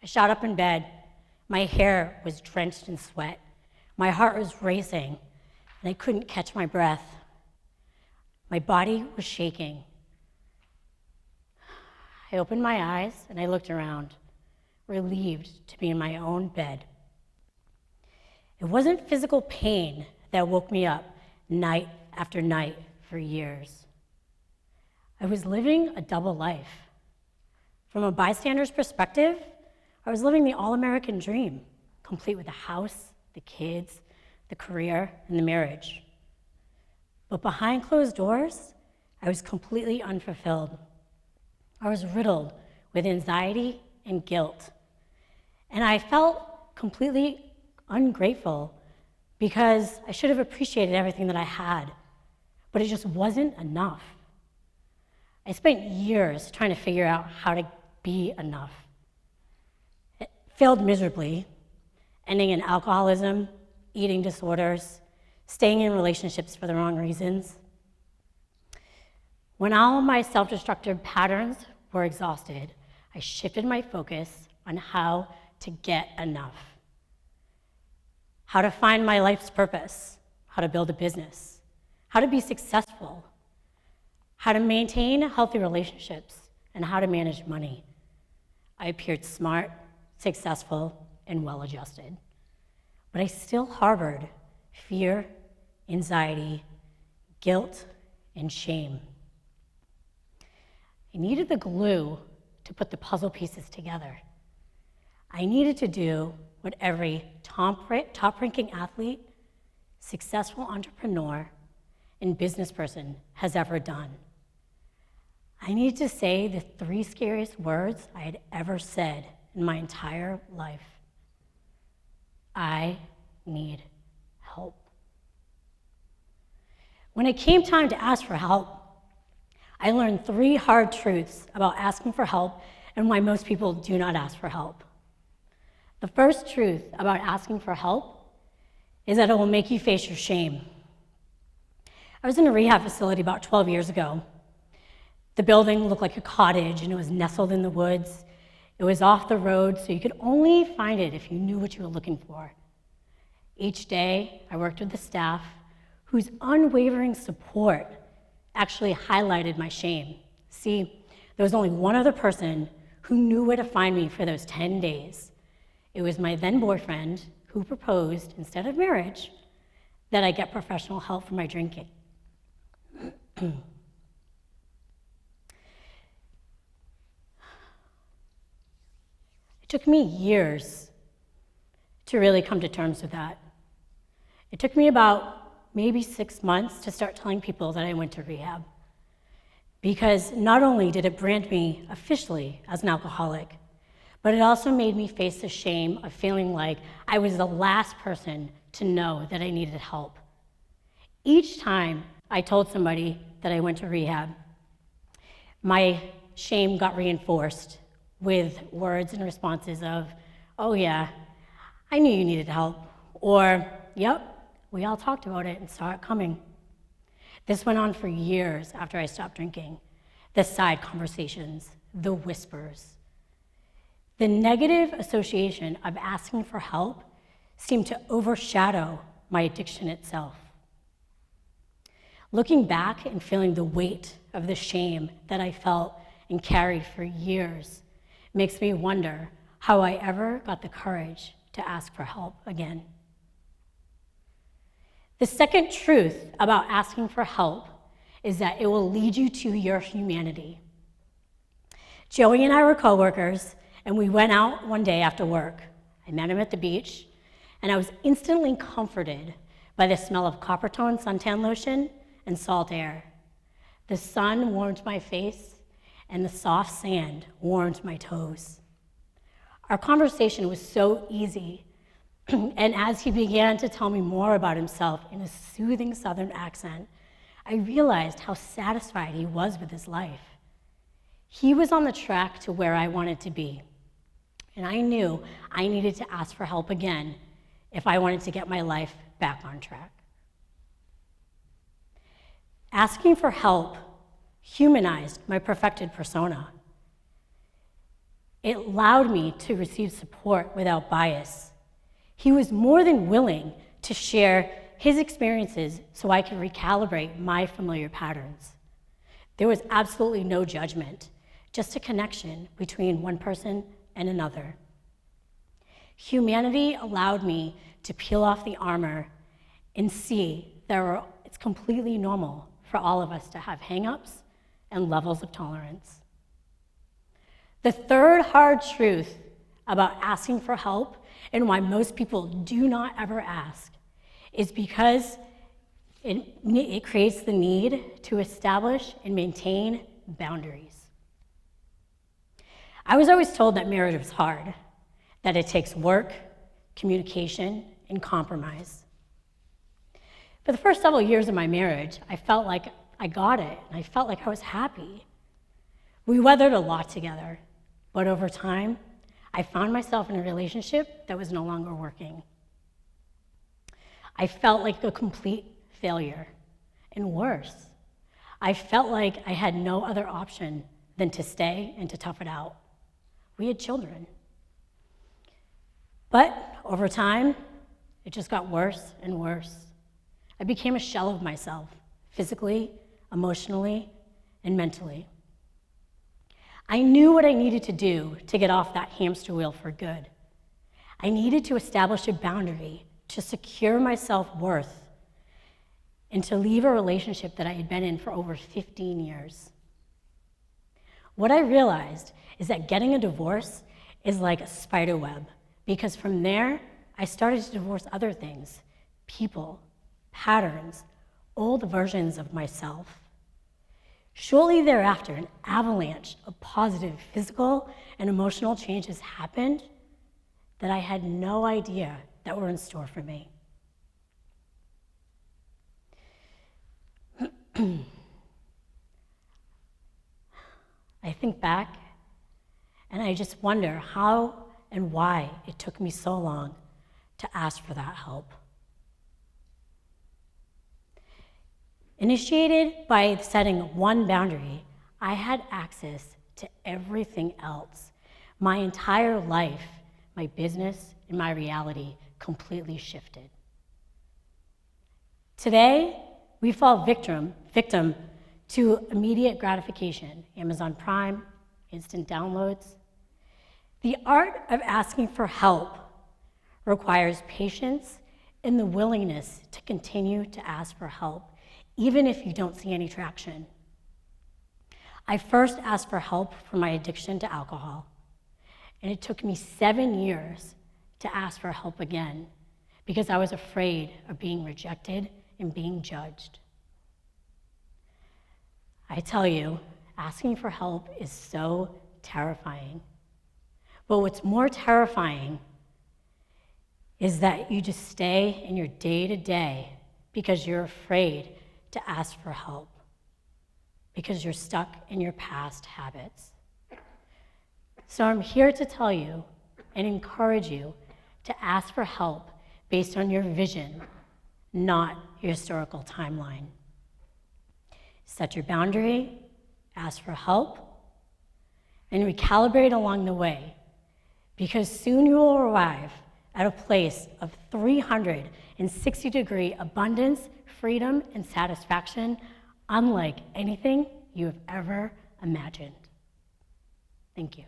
I shot up in bed. My hair was drenched in sweat. My heart was racing, and I couldn't catch my breath. My body was shaking. I opened my eyes and I looked around, relieved to be in my own bed. It wasn't physical pain that woke me up night after night for years. I was living a double life. From a bystander's perspective, I was living the all-American dream, complete with the house, the kids, the career, and the marriage. But behind closed doors, I was completely unfulfilled. I was riddled with anxiety and guilt. And I felt completely ungrateful because I should have appreciated everything that I had, but it just wasn't enough. I spent years trying to figure out how to be enough. It failed miserably, ending in alcoholism, eating disorders, staying in relationships for the wrong reasons. When all my self-destructive patterns were exhausted, I shifted my focus on how to get enough, how to find my life's purpose, how to build a business, how to be successful, how to maintain healthy relationships, and how to manage money. I appeared smart, successful, and well-adjusted, but I still harbored fear, anxiety, guilt, and shame. I needed the glue to put the puzzle pieces together. I needed to do what every top-ranking athlete, successful entrepreneur, and business person has ever done. I needed to say the 3 scariest words I had ever said in my entire life. I need help. When it came time to ask for help, I learned 3 hard truths about asking for help and why most people do not ask for help. The first truth about asking for help is that it will make you face your shame. I was in a rehab facility about 12 years ago. The building looked like a cottage and it was nestled in the woods. It was off the road, so you could only find it if you knew what you were looking for. Each day, I worked with the staff whose unwavering support actually highlighted my shame. See, there was only one other person who knew where to find me for those 10 days. It was my then boyfriend who proposed, instead of marriage, that I get professional help for my drinking. It took me years to really come to terms with that. It took me about maybe 6 months to start telling people that I went to rehab, because not only did it brand me officially as an alcoholic, but it also made me face the shame of feeling like I was the last person to know that I needed help. Each time I told somebody that I went to rehab, my shame got reinforced with words and responses of, oh yeah, I knew you needed help, or yep, we all talked about it and saw it coming. This went on for years after I stopped drinking. The side conversations, the whispers. The negative association of asking for help seemed to overshadow my addiction itself. Looking back and feeling the weight of the shame that I felt and carried for years makes me wonder how I ever got the courage to ask for help again. The second truth about asking for help is that it will lead you to your humanity. Joey and I were coworkers, and we went out one day after work. I met him at the beach, and I was instantly comforted by the smell of copper-tone suntan lotion and salt air. The sun warmed my face, and the soft sand warmed my toes. Our conversation was so easy, and as he began to tell me more about himself in a soothing Southern accent, I realized how satisfied he was with his life. He was on the track to where I wanted to be, and I knew I needed to ask for help again if I wanted to get my life back on track. Asking for help humanized my perfected persona. It allowed me to receive support without bias. He was more than willing to share his experiences so I could recalibrate my familiar patterns. There was absolutely no judgment, just a connection between one person and another. Humanity allowed me to peel off the armor and see that it's completely normal for all of us to have hang-ups and levels of tolerance. The third hard truth about asking for help and why most people do not ever ask is because it creates the need to establish and maintain boundaries. I was always told that marriage was hard, that it takes work, communication, and compromise. For the first several years of my marriage, I felt like I got it, and I felt like I was happy. We weathered a lot together, but over time, I found myself in a relationship that was no longer working. I felt like a complete failure, and worse, I felt like I had no other option than to stay and to tough it out. We had children. But over time, it just got worse and worse. I became a shell of myself, physically, emotionally, and mentally. I knew what I needed to do to get off that hamster wheel for good. I needed to establish a boundary to secure my self-worth and to leave a relationship that I had been in for over 15 years. What I realized is that getting a divorce is like a spider web, because from there, I started to divorce other things, people, patterns, old versions of myself. Shortly thereafter, an avalanche of positive physical and emotional changes happened that I had no idea that were in store for me. I think back and I just wonder how and why it took me so long to ask for that help. Initiated by setting one boundary, I had access to everything else. My entire life, my business, and my reality completely shifted. Today, we fall victim to immediate gratification, Amazon Prime, instant downloads. The art of asking for help requires patience and the willingness to continue to ask for help, even if you don't see any traction. I first asked for help for my addiction to alcohol, and it took me 7 years to ask for help again because I was afraid of being rejected and being judged. I tell you, asking for help is so terrifying. But what's more terrifying is that you just stay in your day-to-day because you're afraid to ask for help, because you're stuck in your past habits. So I'm here to tell you and encourage you to ask for help based on your vision, not your historical timeline. Set your boundary, ask for help, and recalibrate along the way, because soon you will arrive at a place of 360-degree abundance, freedom, and satisfaction unlike anything you have ever imagined. Thank you.